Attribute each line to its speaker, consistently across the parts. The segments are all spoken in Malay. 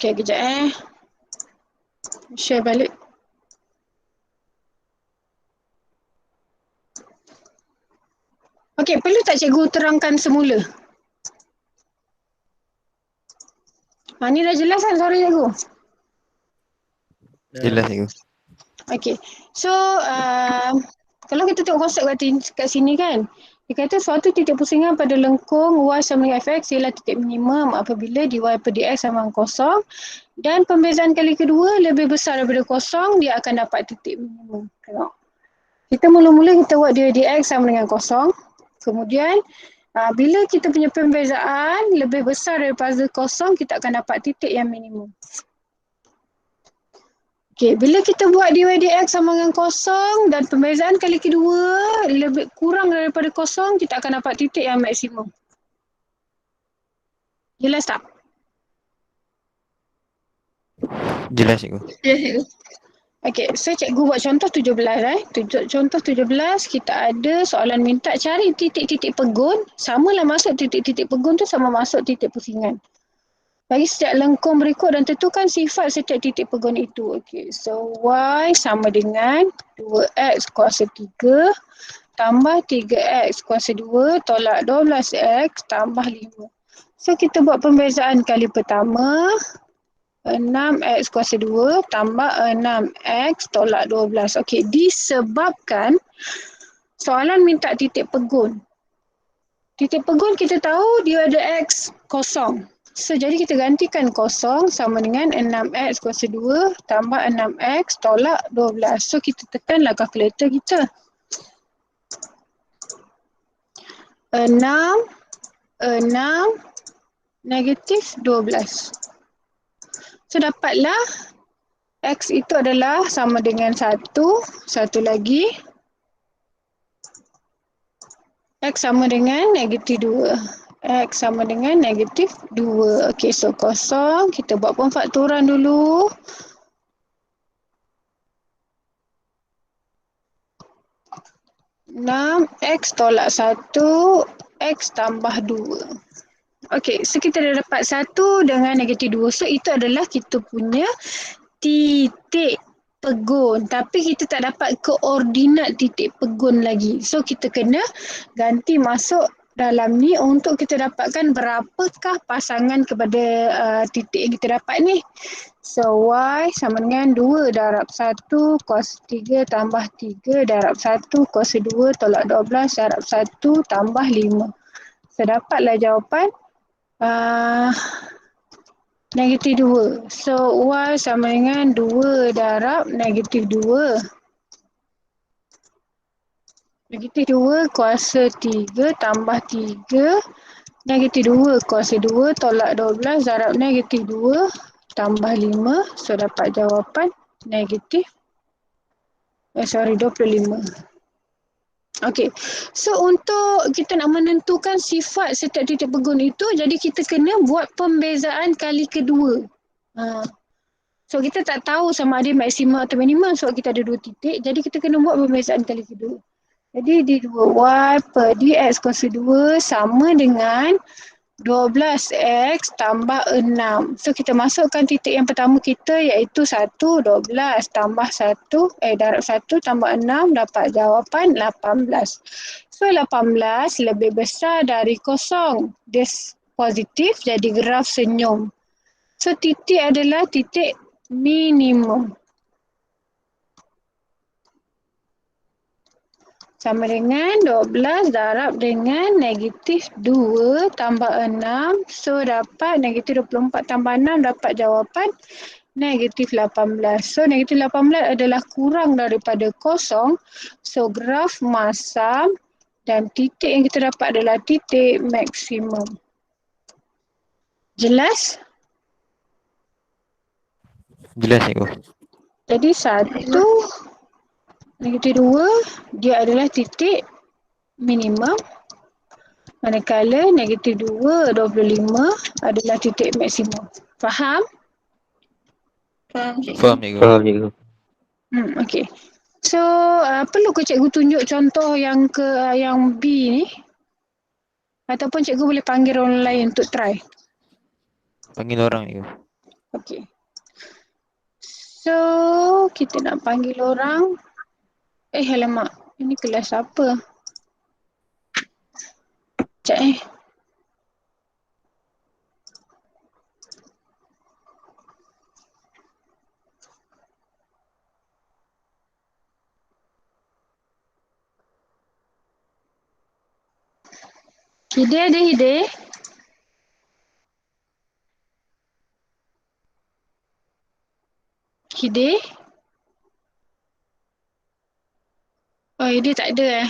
Speaker 1: Okay, kejap Share balik. Okay, perlu tak cikgu terangkan semula? Ni dah jelas kan suara cikgu?
Speaker 2: Jelas cikgu.
Speaker 1: Okay, so kalau kita tengok konsep kat sini kan, dia kata suatu titik pusingan pada lengkung y sama dengan fx ialah titik minimum apabila dy per dx sama dengan kosong dan pembezaan kali kedua lebih besar daripada kosong, dia akan dapat titik minimum. Tengok. Kita mula-mula kita buat dy dx sama dengan kosong, kemudian bila kita punya pembezaan lebih besar daripada kosong, kita akan dapat titik yang minimum. Okay, bila kita buat dy dx sama dengan kosong dan pembezaan kali kedua lebih kurang daripada kosong, kita akan dapat titik yang maksimum. Jelas tak?
Speaker 2: Jelas cikgu.
Speaker 1: Okay, so cikgu buat contoh 17 Contoh 17, kita ada soalan minta cari titik-titik pegun, samalah masuk titik-titik pegun tu sama masuk titik pusingan. Bagi setiap lengkung berikut dan tentukan sifat setiap titik pegun itu. Okay, so y sama dengan 2x kuasa 3 tambah 3x kuasa 2 tolak 12x tambah 5. So kita buat pembezaan kali pertama, 6x kuasa 2 tambah 6x tolak 12. Okey, disebabkan soalan minta titik pegun. Titik pegun kita tahu dia ada x kosong. So, jadi kita gantikan kosong sama dengan 6x kuasa 2 tambah 6x tolak 12. So, kita tekanlah kalkulator kita. 6 negatif 12. So, dapatlah X itu adalah sama dengan 1, satu lagi. X sama dengan negatif 2. X sama dengan negatif 2. Okey, so kosong. Kita buat pemfaktoran dulu. Enam X tolak 1, X tambah 2. Okey, so kita dah dapat 1 dengan negatif 2. So itu adalah kita punya titik pegun, tapi kita tak dapat koordinat titik pegun lagi. So kita kena ganti masuk dalam ni untuk kita dapatkan berapakah pasangan kepada titik yang kita dapat ni. So y sama dengan 2 darab 1 cos 3 tambah 3 darab 1 cos 2 tolak 12 darab 1 tambah 5. So dapatlah jawapan negatif 2. So, y sama dengan 2 darab negatif 2. Negatif 2 kuasa 3 tambah 3. Negatif 2 kuasa 2 tolak 12 darab negatif 2 tambah 5. So, dapat jawapan negatif 25. Okey, so untuk kita nak menentukan sifat setiap titik pegun itu, jadi kita kena buat pembezaan kali kedua. So kita tak tahu sama ada maksimum atau minimum sebab kita ada 2 titik, jadi kita kena buat pembezaan kali kedua. Jadi di 2y per dx kuasa 2 sama dengan 12x tambah 6. So kita masukkan titik yang pertama kita iaitu 1, 12 tambah 1, darab 1 tambah 6 dapat jawapan 18. So 18 lebih besar dari kosong. Dia positif jadi graf senyum. So titik adalah titik minimum. Sama dengan 12 darab dengan negatif 2 tambah 6. So, dapat negatif 24 tambah 6 dapat jawapan negatif 18. So, negatif 18 adalah kurang daripada kosong. So, graf masam dan titik yang kita dapat adalah titik maksimum. Jelas?
Speaker 2: Jelas cikgu.
Speaker 1: Jadi, 1 negatif 2 dia adalah titik minimum, manakala negatif 2, 25 adalah titik maksimum. Faham?
Speaker 3: Faham cikgu.
Speaker 2: Faham cikgu.
Speaker 1: Okey. So, perlu ke cikgu tunjuk contoh yang yang B ni? Ataupun cikgu boleh panggil orang lain untuk try?
Speaker 2: Panggil orang cikgu.
Speaker 1: Okey. So, kita nak panggil orang. Alamak. Ini kelas apa? Sekejap Hide ada Hide? Hide? Oh, Hide tak ada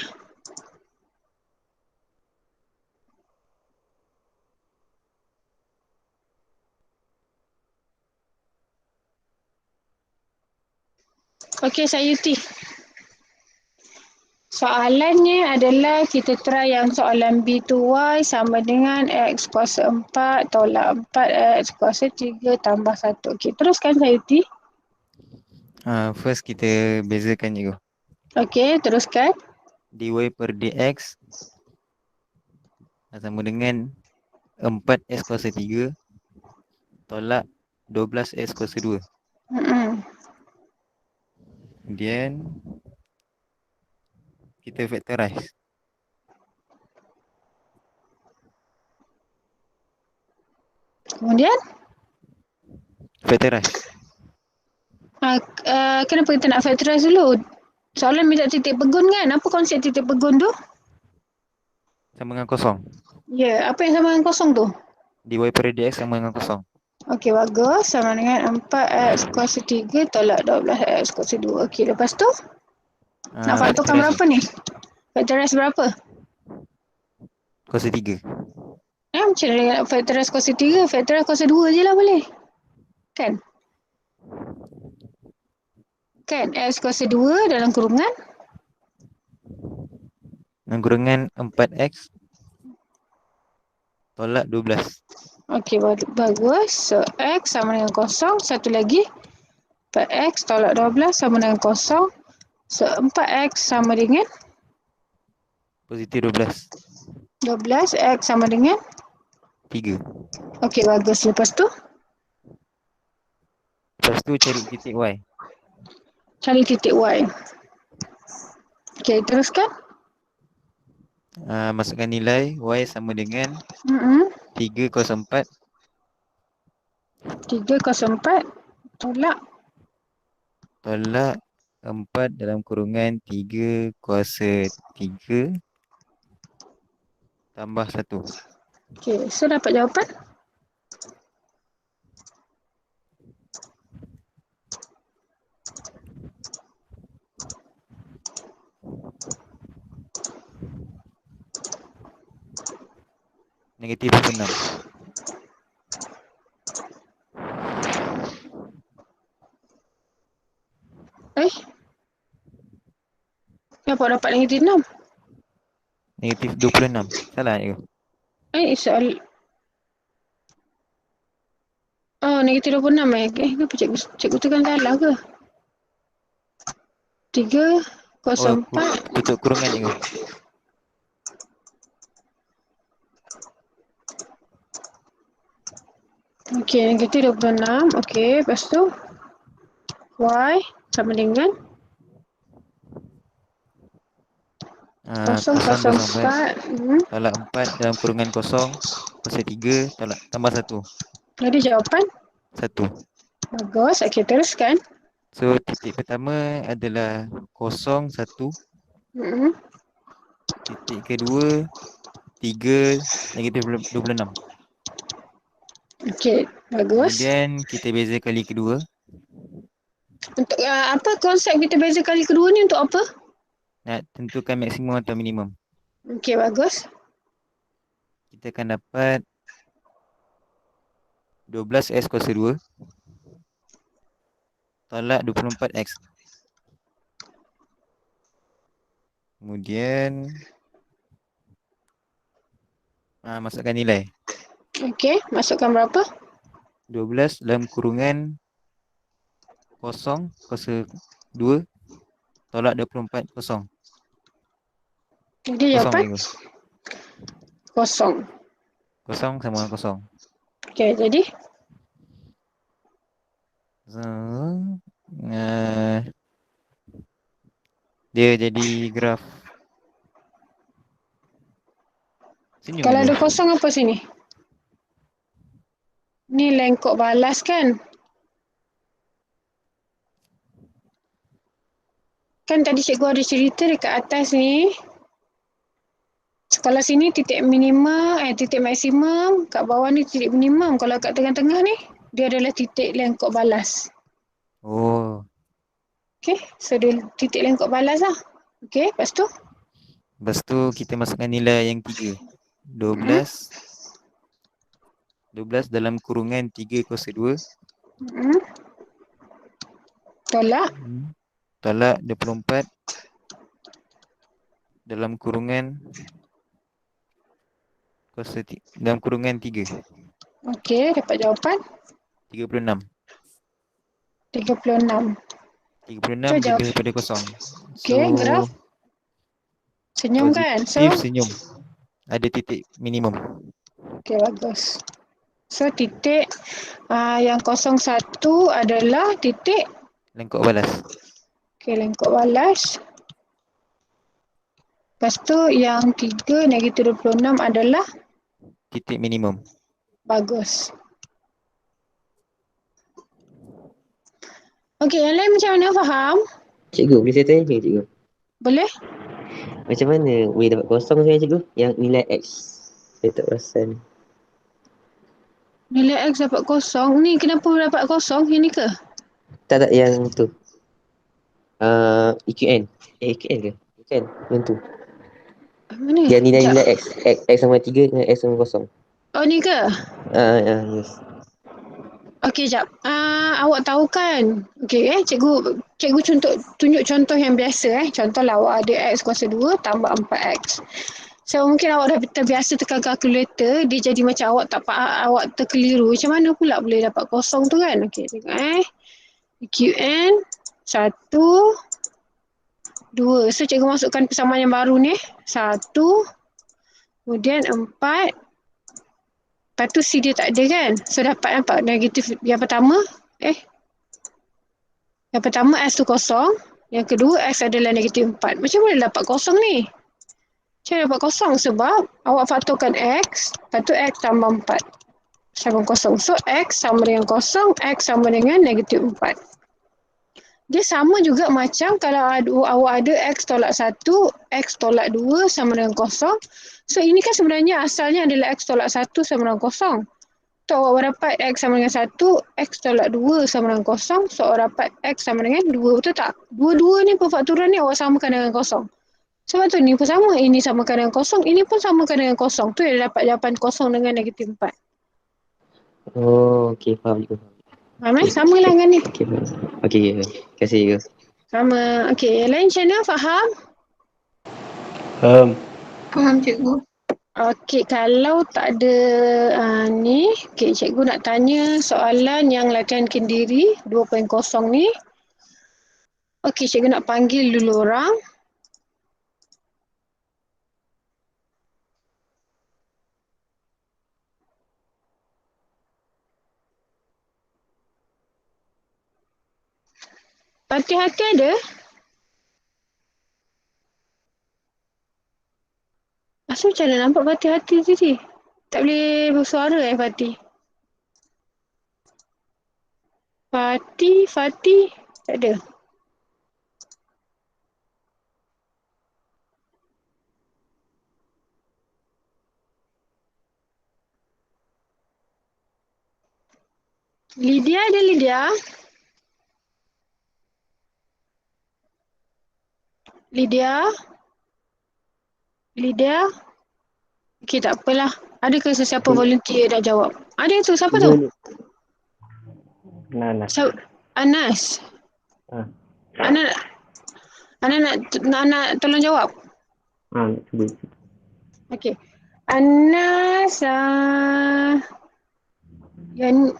Speaker 1: Okey, Sayuti. Soalannya adalah kita try yang soalan B tu Y sama dengan X kuasa 4 tolak 4 X kuasa 3 tambah 1. Okey, teruskan Sayuti.
Speaker 2: First kita bezakan cikgu.
Speaker 1: Okey, teruskan.
Speaker 2: dy per dx sama dengan 4x kuasa 3 tolak 12x kuasa 2. Kemudian kita factorize.
Speaker 1: Kemudian,
Speaker 2: Factorize.
Speaker 1: kenapa kita nak factorize dulu? Soalan minta titik pegun kan? Apa konsep titik pegun tu?
Speaker 2: Sama dengan kosong.
Speaker 1: Ya, apa yang sama dengan kosong tu?
Speaker 2: dy per dx sama dengan kosong.
Speaker 1: Okey, bagus. Sama dengan 4x kuasa 3 tolak 12x kuasa 2. Okey, lepas tu? Nak faktorkan
Speaker 2: Factorize
Speaker 1: berapa ni? Factorize berapa?
Speaker 2: kuasa 3.
Speaker 1: Macam mana nak factorize kuasa 3? Factorize kuasa 2 je lah boleh. Kan? Kan? X kuasa 2 dalam kurungan?
Speaker 2: Dengan kurungan 4x tolak 12.
Speaker 1: Okey, bagus. So, X sama dengan kosong. Satu lagi. 4X tolak 12 sama dengan kosong. So, 4X sama dengan?
Speaker 2: Positif 12.
Speaker 1: 12. X sama dengan?
Speaker 2: 3.
Speaker 1: Okey, bagus. Lepas tu?
Speaker 2: Lepas tu cari titik y.
Speaker 1: Cari titik Y. Okey, teruskan.
Speaker 2: Masukkan nilai y sama dengan 3 kuasa 4
Speaker 1: 3 kuasa 4 tolak
Speaker 2: 4 dalam kurungan 3 kuasa 3 tambah 1.
Speaker 1: Okey, so dapat jawapan?
Speaker 2: Negatif 26.
Speaker 1: Kenapa dapat negatif 6?
Speaker 2: Negatif 26. Salah je.
Speaker 1: Soal. Oh, negatif 26 kenapa cikgu tu kan salah ke? 3 kuasa 4.
Speaker 2: Tutup kurungan je.
Speaker 1: Okey, negatif 26. Okey, lepas tu Y sama dengan kosong kosong 4.
Speaker 2: tolak 4 dalam kurungan kosong kuasa 3 tolak tambah 1.
Speaker 1: Jadi jawapan?
Speaker 2: 1.
Speaker 1: Bagus. Okey, teruskan.
Speaker 2: So titik pertama adalah 0, 1. Titik kedua 3, negatif 26.
Speaker 1: Okey, bagus.
Speaker 2: Kemudian kita beza kali kedua.
Speaker 1: Untuk apa konsep kita beza kali kedua ni untuk apa?
Speaker 2: Nak tentukan maksimum atau minimum.
Speaker 1: Okey, bagus.
Speaker 2: Kita akan dapat 12x kuasa 2 tolak 24x. Kemudian masukkan nilai.
Speaker 1: Okey, masukkan berapa?
Speaker 2: 12 dalam kurungan 0 kuasa 2 tolak 24 kosong.
Speaker 1: Jadi jawapan? Kosong.
Speaker 2: Kosong sama dengan kosong.
Speaker 1: Okey, jadi?
Speaker 2: So, dia jadi graf. Senyum
Speaker 1: Kalau
Speaker 2: je.
Speaker 1: ada kosong apa sini? Ni lengkok balas kan? Kan tadi cikgu ada cerita dekat atas ni. Kalau sini titik minimum, titik maksimum. Kat bawah ni titik minimum. Kalau kat tengah-tengah ni, dia adalah titik lengkok balas.
Speaker 2: Oh,
Speaker 1: Okay, so dia titik lengkok balas lah. Okay, lepas tu?
Speaker 2: lepas tu kita masukkan nilai yang 3. 12 dalam kurungan 3 kuasa 2
Speaker 1: Hmm. Tolak.
Speaker 2: tolak 24 dalam kurungan dalam kurungan 3.
Speaker 1: Okay, dapat jawapan
Speaker 2: 36.
Speaker 1: 36.
Speaker 2: 36
Speaker 1: So, jawab.
Speaker 2: lebih daripada kosong.
Speaker 1: Okay,
Speaker 2: So,
Speaker 1: graf. Senyum kan? So,
Speaker 2: positif senyum. Ada titik minimum.
Speaker 1: okay, bagus. So, titik yang 01 adalah titik
Speaker 2: Lengkok balas.
Speaker 1: okay, lengkok balas. Lepas tu yang 3 negatif 26 adalah
Speaker 2: Titik minimum.
Speaker 1: bagus. Okey, yang lain macam mana faham?
Speaker 4: Cikgu, boleh saya tanya ke cikgu?
Speaker 1: Boleh?
Speaker 4: Macam mana boleh dapat kosong saya cikgu? Yang nilai X. Saya tak perasan.
Speaker 1: Nilai X dapat kosong. Ni kenapa dapat kosong? Yang ni ke?
Speaker 4: Tak yang tu. EQN. EQN ke? Bukan, yang tu.
Speaker 1: Mana?
Speaker 4: Yang nilai-nilai
Speaker 1: Sekejap.
Speaker 4: X. X sama 3 dengan X sama kosong.
Speaker 1: Oh, ni ke?
Speaker 4: Yes.
Speaker 1: Okey, jap. Awak tahu kan? Okey, cikgu tunjuk contoh yang biasa. Contohlah awak ada X kuasa 2 tambah 4X. So, mungkin awak dah terbiasa tekan kalkulator, dia jadi macam awak terkeliru. Macam mana pula boleh dapat kosong tu kan? Okey, tengok EQN 1, 2. So, cikgu masukkan persamaan yang baru ni. 1, kemudian 4. Lepas tu C dia tak ada kan? So, dapat apa? Negatif yang pertama. Yang pertama X tu kosong. Yang kedua X adalah negatif 4. Macam mana dapat kosong ni? Macam mana dapat kosong? Sebab awak faktorkan X. Lepas tu X tambah 4. Sama kosong. So, X sama dengan kosong. X sama dengan negatif 4. Dia sama juga macam kalau awak ada X tolak 1, X tolak 2 sama dengan kosong. So, ini kan sebenarnya asalnya adalah X tolak 1 sama dengan kosong. So, awak dapat X sama dengan 1, X tolak 2 sama dengan kosong. So, awak dapat X sama dengan 2, betul tak? Dua-dua ni perfakturan ni awak samakan dengan kosong. Sebab tu ni pun sama, ini samakan dengan kosong, ini pun samakan dengan kosong. Tu yang dapat jawapan kosong dengan negatif 4.
Speaker 4: Oh, okey, faham cikgu.
Speaker 1: Faham Sama lah dengan ni.
Speaker 4: Okey, faham. Okey, terima kasih cikgu.
Speaker 1: Sama. Okey, yang lain macam mana? Faham?
Speaker 3: Faham cikgu.
Speaker 1: Okey, kalau tak ada ni, okey, cikgu nak tanya soalan yang latihan kendiri 2.0 ni. Okey, cikgu nak panggil dulu orang. Hati-hati ada? Asal macam mana nampak Fatih-hati tadi? Tak boleh bersuara Fatih? Fatih, tak ada. Lydia ada Lydia? Lydia? Okey, tak apalah. Adakah sesiapa volunteer dah jawab? Ada tu, siapa tu?
Speaker 4: Nana.
Speaker 1: Anas. Anas nak tolong jawab?
Speaker 4: Cuba.
Speaker 1: Okey. Anas yang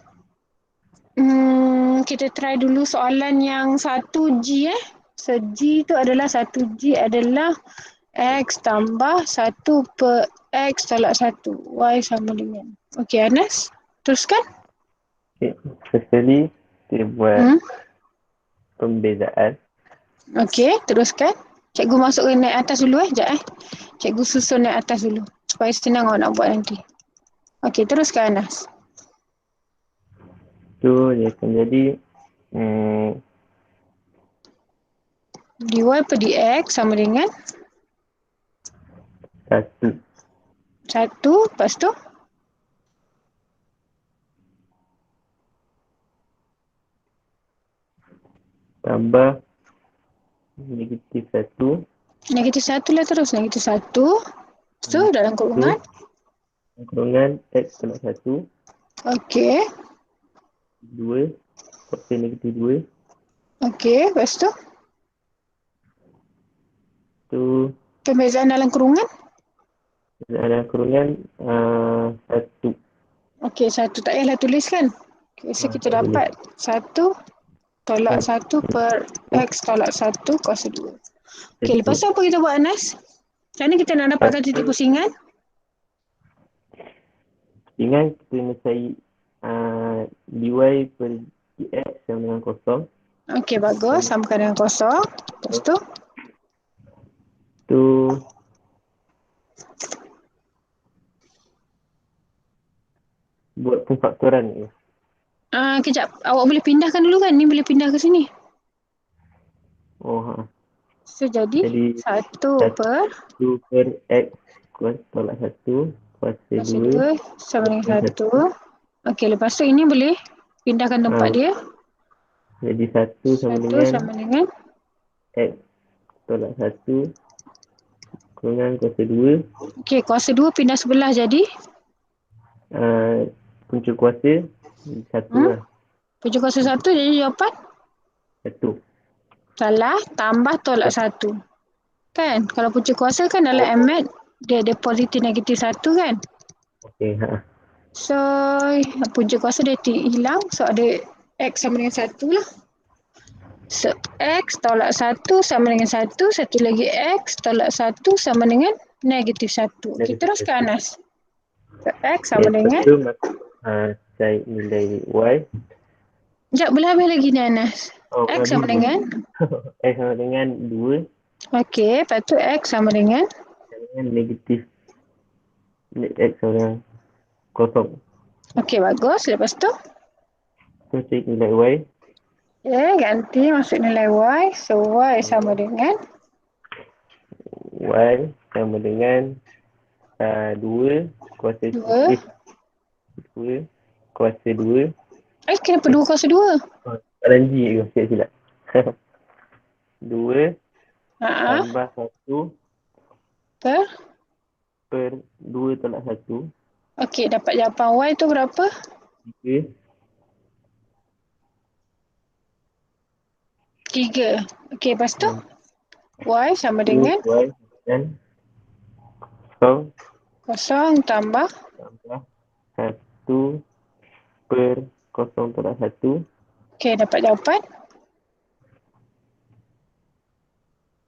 Speaker 1: kita try dulu soalan yang 1G So G tu adalah 1G adalah X tambah 1 per X tolak 1. Y sama dengan. Okey Anas, teruskan.
Speaker 4: Okay. First kali Kita buat
Speaker 1: Hmm?
Speaker 4: pembezaan.
Speaker 1: Okey, teruskan. Cikgu masuk ke naik atas dulu sekejap Cikgu susun naik atas dulu. Supaya senang awak nak buat nanti. Okey, teruskan Anas.
Speaker 4: Tu dia akan jadi
Speaker 1: dy per dx sama dengan
Speaker 4: 1
Speaker 1: 1, lepas tu
Speaker 4: tambah negatif 1
Speaker 1: negatif 1 lah terus. Negatif 1. Lepas tu dalam kurungan.
Speaker 4: kurungan X tolak 1
Speaker 1: Okey.
Speaker 4: 2 kuasa negatif 2
Speaker 1: Okey, lepas tu
Speaker 4: tu
Speaker 1: pembezaan dalam kurungan.
Speaker 4: ada kurungan 1
Speaker 1: Okey, 1 tak payahlah tulis kan. Okay, so kita dapat 1 tolak 1 per X tolak 1 kuasa 2. Okey, lepas tu apa kita buat Anas? Macam mana kita nak dapatkan titik pusingan?
Speaker 4: dengan kita nak cari dy per dx sama dengan kosong
Speaker 1: Okey, bagus. Samakan dengan kosong. Lepas tu
Speaker 4: tu buat pemfaktoran ni.
Speaker 1: kejap. Awak boleh pindahkan dulu kan? Ni boleh pindah ke sini. So, jadi
Speaker 4: Jadi
Speaker 1: 1
Speaker 4: 1
Speaker 1: per
Speaker 4: per x kuasa tolak 1 kuasa
Speaker 1: kuasa
Speaker 4: 2
Speaker 1: 2 sama dengan 1. Okey, lepas tu ini boleh pindahkan tempat dia.
Speaker 4: jadi 1 sama
Speaker 1: 1
Speaker 4: dengan
Speaker 1: sama dengan
Speaker 4: x tolak 1 kurungan kuasa 2
Speaker 1: okey, kuasa 2 pindah sebelah jadi
Speaker 4: punca kuasa 1 lah.
Speaker 1: punca kuasa 1 jadi jawapan
Speaker 4: 1
Speaker 1: salah, tambah tolak 1. Kan? Kalau punca kuasa kan dalam MAT dia ada positif negatif 1 kan?
Speaker 4: okey,
Speaker 1: So, punca kuasa dia hilang. So, ada X sama dengan 1 lah. So, X tolak 1 sama dengan 1. Satu lagi X tolak 1 sama dengan negatif 1. Okey, teruskan Anas. So, X sama dengan
Speaker 4: lepas tu cari nilai y.
Speaker 1: sekejap, boleh habis lagi ni Anas. X sama dengan
Speaker 4: x sama dengan 2
Speaker 1: okey, lepas tu X sama dengan
Speaker 4: negatif x sama dengan kosong.
Speaker 1: okey, bagus. Lepas tu
Speaker 4: Tu cari nilai y.
Speaker 1: ganti masuk nilai Y. So, Y sama dengan
Speaker 4: Y sama dengan 2 kuasa
Speaker 1: 2.
Speaker 4: 2 kuasa 2
Speaker 1: Kenapa 2 kuasa 2?
Speaker 4: Soalan G ke silap. 2 tambah 1
Speaker 1: Per?
Speaker 4: per 2 tolak 1
Speaker 1: Okey, dapat jawapan Y tu berapa?
Speaker 4: 3
Speaker 1: 3. Okey, lepas tu Y sama dengan
Speaker 4: y dan kosong
Speaker 1: 0 tambah
Speaker 4: tambah 1 per kosong tolak 1
Speaker 1: okey, dapat jawapan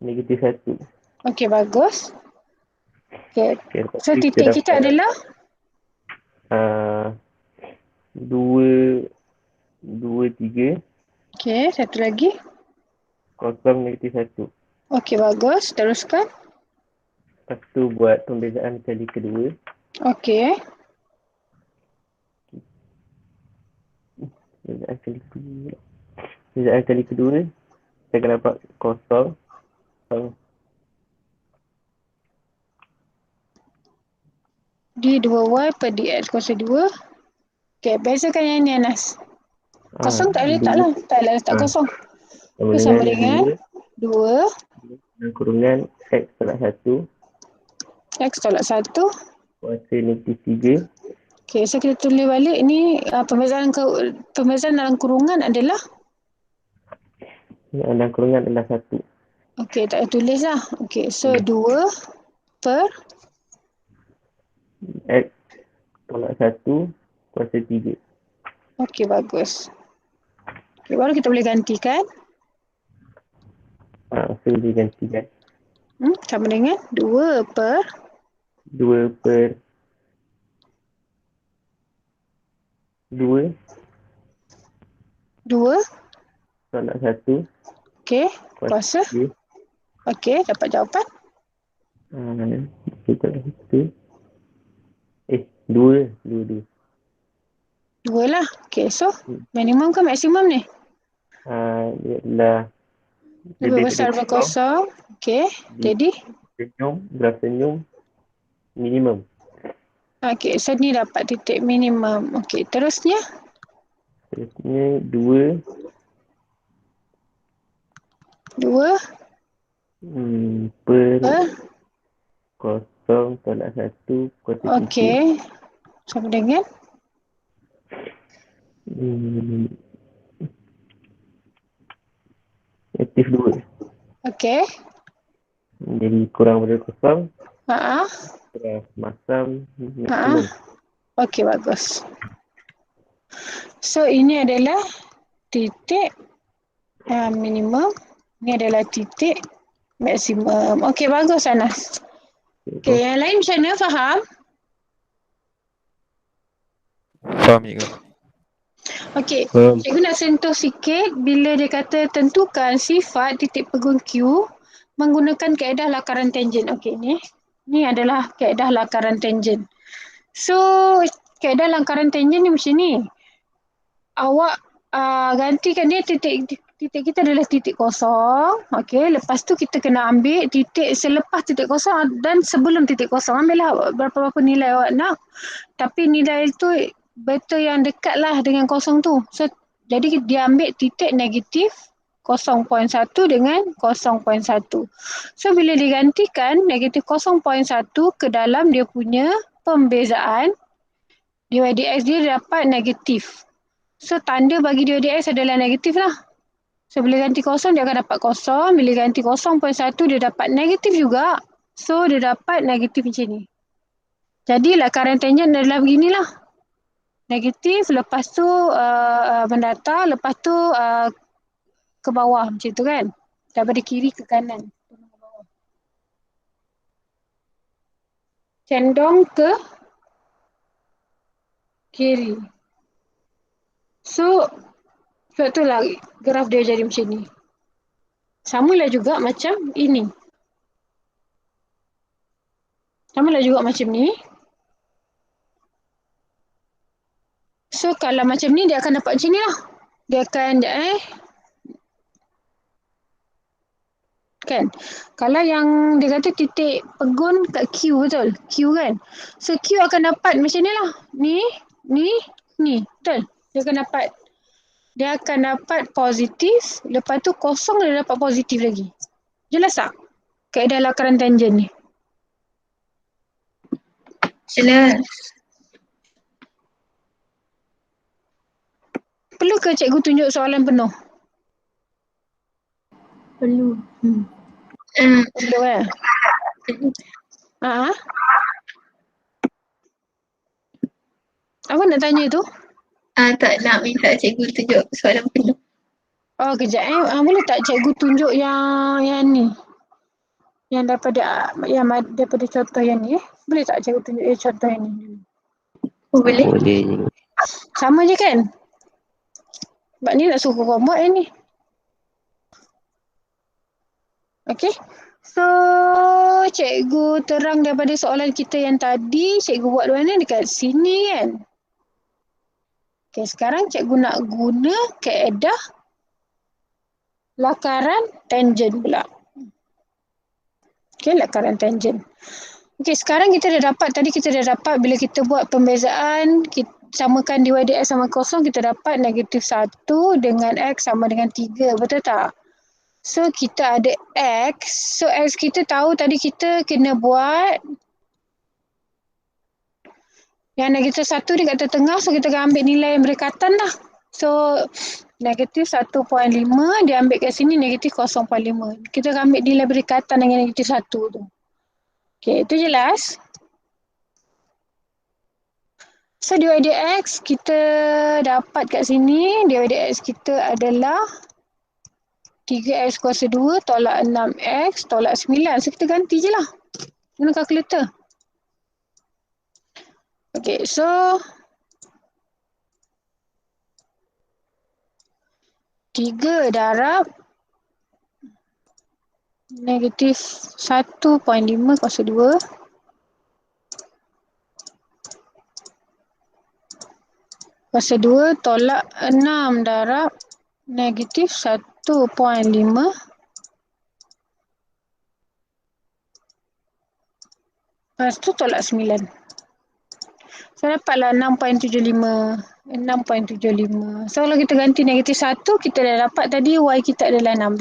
Speaker 4: negatif 1.
Speaker 1: okey, bagus. Okey,
Speaker 4: lepas
Speaker 1: so
Speaker 4: tu
Speaker 1: titik kita adalah
Speaker 4: 2 3
Speaker 1: okey, satu lagi.
Speaker 4: kosong negatif 1.
Speaker 1: Okey, bagus. Teruskan.
Speaker 4: Lepas tu buat pembezaan kali kedua.
Speaker 1: Okey.
Speaker 4: Pembezaan kali kedua saya akan dapat kosong
Speaker 1: D2Y per DX kuasa 2. Okey, bezakan yang ni Anas. Kosong tak letak lah. Tak letak kosong. Sama dengan 2
Speaker 4: dan kurungan X tolak 1
Speaker 1: X tolak 1.
Speaker 4: kuasa negatif 3.
Speaker 1: Okey, so kita tulis balik ni pembezaan dalam kurungan adalah
Speaker 4: Dan kurungan adalah 1.
Speaker 1: okey, tak payah tulis lah. Okey, so 2 per
Speaker 4: X tolak 1 kuasa 3.
Speaker 1: okey, bagus. Okey, baru kita boleh gantikan.
Speaker 4: So digantikan.
Speaker 1: Sama dengan 2 per
Speaker 4: 2 per 2
Speaker 1: 2.
Speaker 4: Tolak 1.
Speaker 1: Okey.
Speaker 4: Kuasa
Speaker 1: Kuasa.
Speaker 4: 3.
Speaker 1: Okey, dapat jawapan.
Speaker 4: Okey, tolak 1. 2. 2.
Speaker 1: 2 lah. Okey, so minimum ke maksimum ni?
Speaker 4: Dia adalah
Speaker 1: Lebih
Speaker 4: lebih
Speaker 1: besar
Speaker 4: daripada
Speaker 1: daripada kosong. Okey, jadi
Speaker 4: graf senyum minimum.
Speaker 1: okey, so ni dapat titik minimum. Okey, terusnya
Speaker 4: Seterusnya 2
Speaker 1: 2
Speaker 4: per
Speaker 1: per
Speaker 4: 0 tolak 1 kuasa 3.
Speaker 1: okey. Sama dengan
Speaker 4: Aktif 2.
Speaker 1: okey.
Speaker 4: Jadi kurang daripada 0.
Speaker 1: Ha
Speaker 4: Graf masam
Speaker 1: ha.
Speaker 4: maksimum.
Speaker 1: Okey, bagus. So ini adalah titik minimum. Ini adalah titik maksimum. Okey, bagus Anas. Okey, yang lain macam mana? Faham?
Speaker 2: Faham cikgu.
Speaker 1: Okey,
Speaker 4: Faham.
Speaker 1: cikgu nak sentuh sikit bila dia kata tentukan sifat titik pegun Q menggunakan kaedah lakaran tangen. Okey, ni adalah kaedah lakaran tangen. So, kaedah lakaran tangen ni macam ni. Awak gantikan dia titik kita adalah titik kosong. Okey, lepas tu kita kena ambil titik selepas titik kosong dan sebelum titik kosong. Ambillah berapa-berapa nilai awak nak. Tapi nilai itu betul yang dekat lah dengan kosong tu. So, jadi dia ambil titik negatif 0.1 dengan 0.1. So, bila digantikan negatif 0.1 ke dalam dia punya pembezaan, dy dx dia dapat negatif. So, tanda bagi dy dx adalah negatif lah. So, bila ganti kosong, dia akan dapat kosong. Bila ganti 0.1, dia dapat negatif juga. So, dia dapat negatif macam ni. Jadi, lakaran tangen adalah beginilah. Negatif, lepas tu mendatar, lepas tu ke bawah macam tu kan. Daripada kiri ke kanan. Condong ke kiri. So, sebab tu lah graf dia jadi macam ni. Samalah juga macam ini. Samalah juga macam ni. So, kalau macam ni, dia akan dapat macam ni lah. Dia akan, kan? Kalau yang dia kata titik pegun kat Q, betul? Q kan? So, Q akan dapat macam ni lah. Ni. Betul? Dia akan dapat positif. Lepas tu kosong dia dapat positif lagi. Jelas tak? Kaedah lakaran tangen ni.
Speaker 3: Jelas.
Speaker 1: Perlu ke cikgu tunjuk soalan penuh?
Speaker 3: Perlu.
Speaker 1: Perlu kan? Ha? Apa nak tanya tu?
Speaker 3: Tak nak minta cikgu tunjuk soalan penuh.
Speaker 1: Oh, kejap boleh tak cikgu tunjuk yang ni? Yang daripada contoh yang ni Boleh tak cikgu tunjuk contoh yang ni?
Speaker 3: Boleh.
Speaker 4: Boleh.
Speaker 1: Sama je kan? Sebab ni nak suruh korang buat yang ni. Okay. So, cikgu terang daripada soalan kita yang tadi, cikgu buat mana dekat sini kan? Okay, sekarang cikgu nak guna kaedah lakaran tangen pula. Okay, lakaran tangen. Okay, sekarang kita dah dapat bila kita buat pembezaan, kita samakan dy dx sama kosong, kita dapat negatif 1 dengan x sama dengan 3. Betul tak? So, kita ada x. So, x kita tahu tadi kita kena buat yang negatif 1 dekat tengah. So, kita akan ambil nilai yang berdekatan lah. So, negatif 1.5 dia ambil kat sini negatif 0.5. Kita akan ambil nilai berdekatan dengan negatif 1 tu. Okay, itu jelas? So, dy dx kita dapat kat sini. Dy dx kita adalah 3x kuasa 2 tolak 6x tolak 9. So, kita ganti je lah. Guna kalkulator. Okay, so 3 darab negatif 1.5 kuasa 2 kuasa 2 tolak 6 darab negatif 1.5 lepas tu tolak 9. So dapatlah 6.75. 6.75. So kalau kita ganti negatif 1, kita dah dapat tadi y kita adalah 16.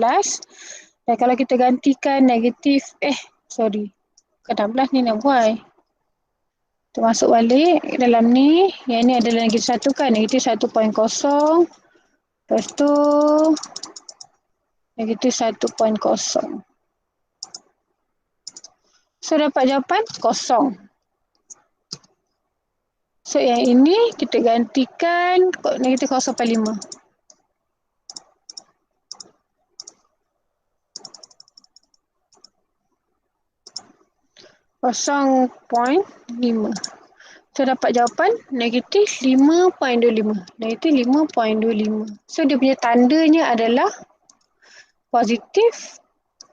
Speaker 1: Dan kalau kita gantikan negatif, bukan 16 ni nak y. Kita masuk balik dalam ni. Yang ni adalah negatif 1 kan. Negatif 1.0. Lepas tu negatif 1.0. So dapat jawapan kosong. So yang ini kita gantikan negatif 0.5. 0.5. So dapat jawapan negatif 5.25. Negatif 5.25. So dia punya tandanya adalah positif,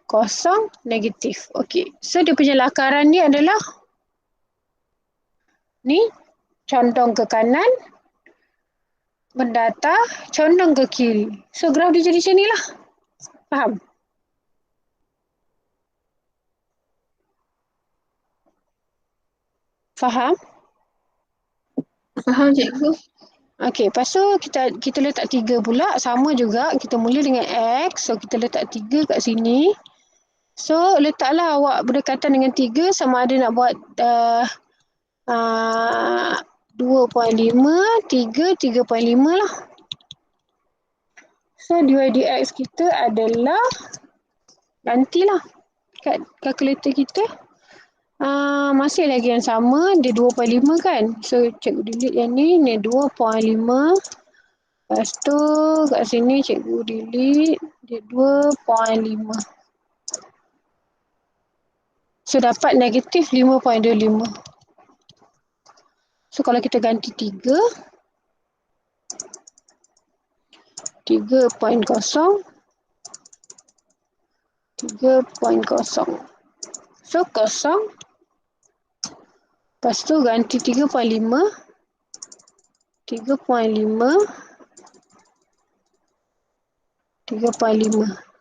Speaker 1: kosong, negatif. Okey. So dia punya lakaran ni adalah ni condong ke kanan, mendatar, condong ke kiri. So graf dia jadi macam ni lah. Faham? Faham?
Speaker 3: Faham cikgu?
Speaker 1: Okey, lepas tu kita letak 3 pula. Sama juga, kita mula dengan X. So kita letak 3 kat sini. So letaklah awak berdekatan dengan 3 sama ada nak buat 2.5, 3, 3.5 lah. So dy dx kita adalah, gantilah kat kalkulator kita. Masih lagi yang sama, dia 2.5 kan. So cikgu delete yang ni 2.5. Lepas tu kat sini cikgu delete, dia 2.5. So dapat negatif 5.25. So kalau kita ganti 3, 3.0, 3.0. So kosong. Lepas tu ganti 3.5. 3.5.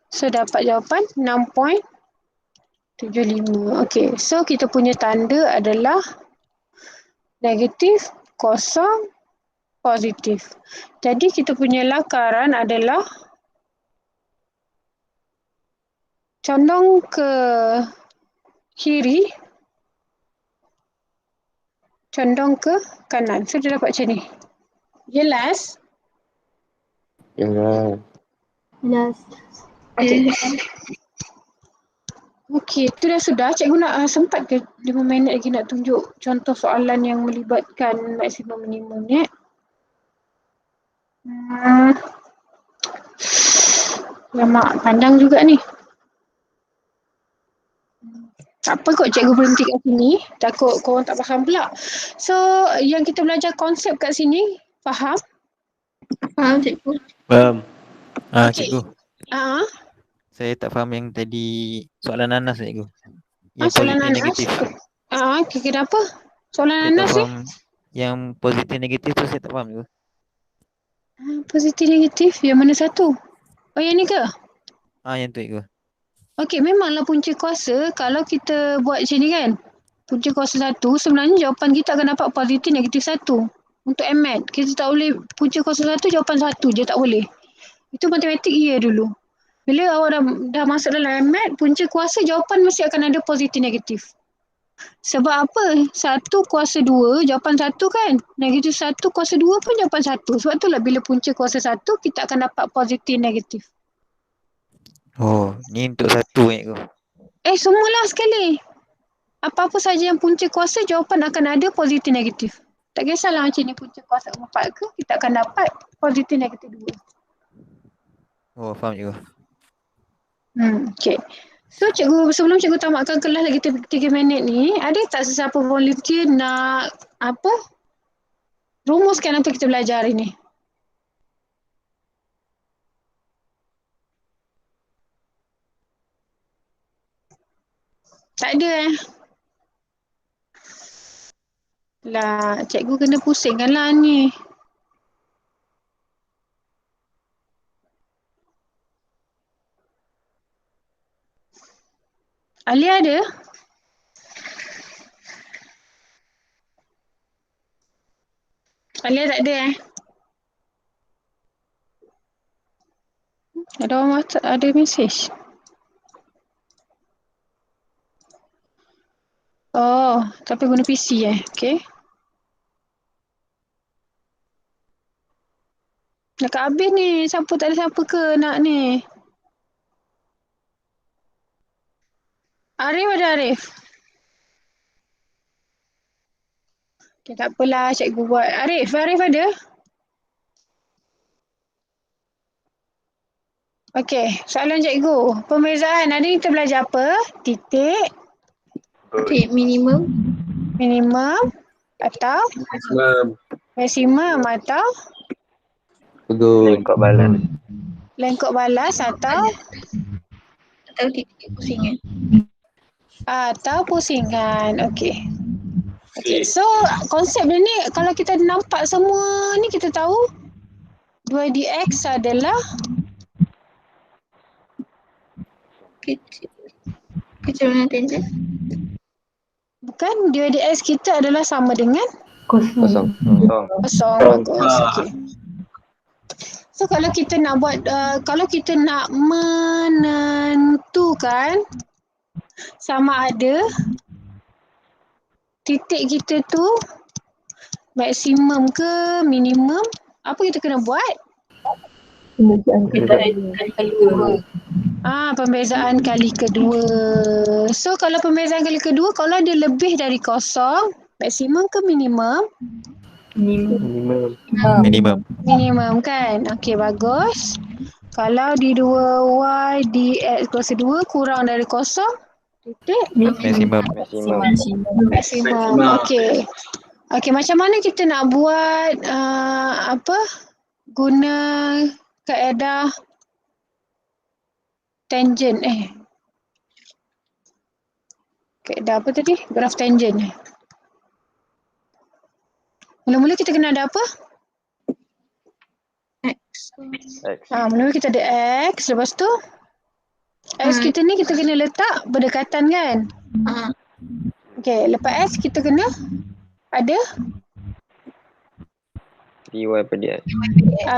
Speaker 1: So dapat jawapan 6.75. Okey, so kita punya tanda adalah negatif, kosong, positif. Jadi kita punya lakaran adalah condong ke kiri, condong ke kanan. So dia dapat macam ni. Jelas?
Speaker 4: Ya.
Speaker 3: Jelas.
Speaker 1: Okey. Okey, itu dah sudah. Cikgu nak sempat ke 5 minit lagi nak tunjuk contoh soalan yang melibatkan maksimum minimum ni? Lemak pandang juga ni. Tak apa kot cikgu berhenti kat sini. Takut korang tak faham pula. So, yang kita belajar konsep kat sini, faham?
Speaker 3: Faham cikgu?
Speaker 4: Faham.
Speaker 1: Okey.
Speaker 2: Cikgu.
Speaker 1: Saya
Speaker 2: tak faham yang tadi soalan nanas cikgu. Yang
Speaker 1: soalan
Speaker 2: positif
Speaker 1: nanas?
Speaker 2: negatif.
Speaker 1: Kenapa? Soalan
Speaker 2: Saya tak
Speaker 1: nanas ni?
Speaker 2: faham yang positif negatif tu saya tak faham cikgu.
Speaker 1: Positif negatif, yang mana satu? Oh, yang ni ke?
Speaker 2: Yang tu cikgu.
Speaker 1: Okey, memanglah punca kuasa kalau kita buat macam ni kan. Punca kuasa 1, sebenarnya jawapan kita akan dapat positif negatif 1. Untuk MAT, kita tak boleh punca kuasa 1 jawapan 1 je, tak boleh. Itu matematik dulu. Bila awak dah masuk dalam MAT, punca kuasa jawapan mesti akan ada positif negatif. Sebab apa? 1 kuasa 2 jawapan 1 kan. Negatif 1 kuasa 2 pun jawapan 1. Sebab itulah bila punca kuasa 1 kita akan dapat positif negatif.
Speaker 2: Oh, ni untuk satu cikgu.
Speaker 1: Semualah sekali. Apa-apa saja yang punca kuasa, jawapan akan ada positif negatif. Tak kisahlah macam ni punca kuasa 4 ke, kita akan dapat positif negatif 2.
Speaker 2: Oh, faham cikgu.
Speaker 1: Okay. So sebelum cikgu tamatkan kelas lagi 3 minit ni, ada tak sesiapa volunteer nak rumuskan apa kita belajar hari ni? Tak ada Lah, cikgu kena pusingkan lah ni. Alia ada? Alia tak ada Ada orang ada mesej. Oh, tapi guna PC okay. Nak habis ni. Siapa tak ada siapa ke nak ni? Arif ada Arif? Okay, tak apalah cikgu buat. Arif ada? Okey, soalan cikgu. Pembezaan hari ni kita belajar apa? Titik,
Speaker 3: Titik minimum.
Speaker 1: minimum atau maksimum atau
Speaker 4: Pegun.
Speaker 2: Lengkap balas.
Speaker 1: lengkuk balas atau
Speaker 3: titik pusingan.
Speaker 1: pusingan. Okey. Okey, so konsep dia ni kalau kita nampak semua ni kita tahu 2dx adalah
Speaker 3: Kecil dengan tangent.
Speaker 1: bukan 2dx kita adalah sama dengan
Speaker 4: Kosong.
Speaker 1: kosong. Bagus. Okey. So kalau kita nak buat kalau kita nak menentukan sama ada titik kita tu maksimum ke minimum, apa kita kena buat? Pembezaan kali kedua. So kalau pembezaan kali kedua, kalau dia lebih dari kosong, maksimum ke minimum?
Speaker 2: Minimum.
Speaker 1: Minimum kan? Okey, bagus. Kalau di 2y di x kuasa 2 kurang dari kosong, titik
Speaker 2: Maksimum.
Speaker 1: maksimum. Okey. Okey, macam mana kita nak buat guna kaedah tangent kaedah apa tadi? Graf tangent. Mula-mula kita kena ada apa?
Speaker 3: X.
Speaker 1: Mula-mula kita ada X. Lepas tu X kita ni kita kena letak berdekatan kan? Okey, lepas X kita kena ada
Speaker 2: dy per dx.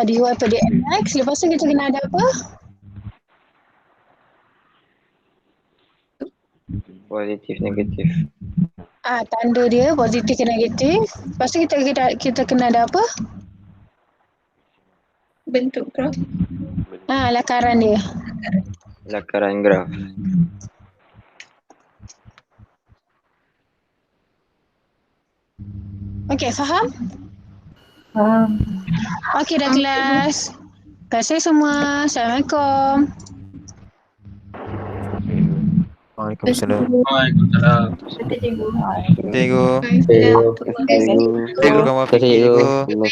Speaker 1: dy per dx. Lepas tu kita kena ada apa?
Speaker 2: Positif, negatif.
Speaker 1: Tanda dia positif ke negatif. Lepas tu kita kena ada apa?
Speaker 3: Bentuk graf.
Speaker 1: Lakaran dia.
Speaker 2: Lakaran graf.
Speaker 1: Okey, faham? Okey dah kelas. Terima kasih semua. Assalamualaikum.
Speaker 2: Waalaikumsalam.
Speaker 5: Cikgu.
Speaker 2: Cikgu.
Speaker 3: Cikgu.
Speaker 2: Cikgu kamu
Speaker 4: Terima kasih, cikgu.
Speaker 2: cikgu.